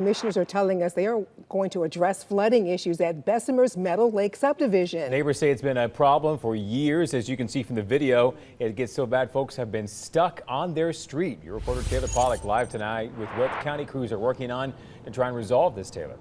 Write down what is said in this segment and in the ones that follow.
Commissioners are telling us they are going to address flooding issues at Bessemer's Meadow Lake subdivision. Neighbors say it's been a problem for years. As you can see from the video, it gets so bad folks have been stuck on their street. Your reporter Taylor Pollock live tonight with what county crews are working on to try and resolve this, Taylor.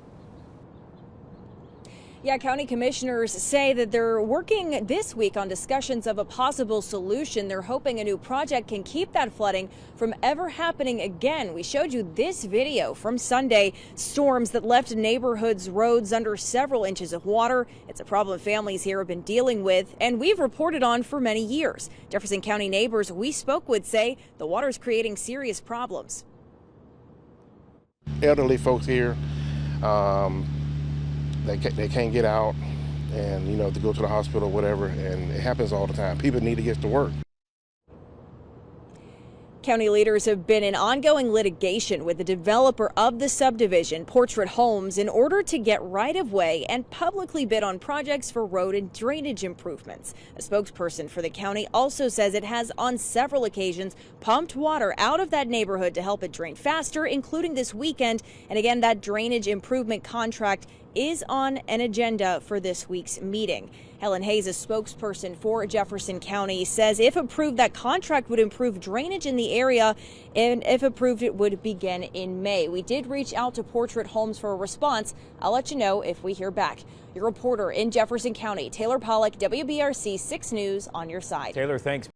Yeah, county commissioners say that they're working this week on discussions of a possible solution. They're hoping a new project can keep that flooding from ever happening again. We showed you this video from Sunday. Storms that left neighborhoods' roads under several inches of water. It's a problem families here have been dealing with, and we've reported on for many years. Jefferson County neighbors we spoke with say the water's creating serious problems. Elderly folks here, they can't get out and, to go to the hospital or whatever, and it happens all the time. People need to get to work. County leaders have been in ongoing litigation with the developer of the subdivision, Portrait Homes, in order to get right-of-way and publicly bid on projects for road and drainage improvements. A spokesperson for the county also says it has on several occasions pumped water out of that neighborhood to help it drain faster, including this weekend. And again, that drainage improvement contract is on an agenda for this week's meeting. Helen Hayes, a spokesperson for Jefferson County, says if approved, that contract would improve drainage in the area, and if approved, it would begin in May. We did reach out to Portrait Homes for a response. I'll let you know if we hear back. Your reporter in Jefferson County, Taylor Pollock, WBRC 6 News, on your side. Taylor, thanks.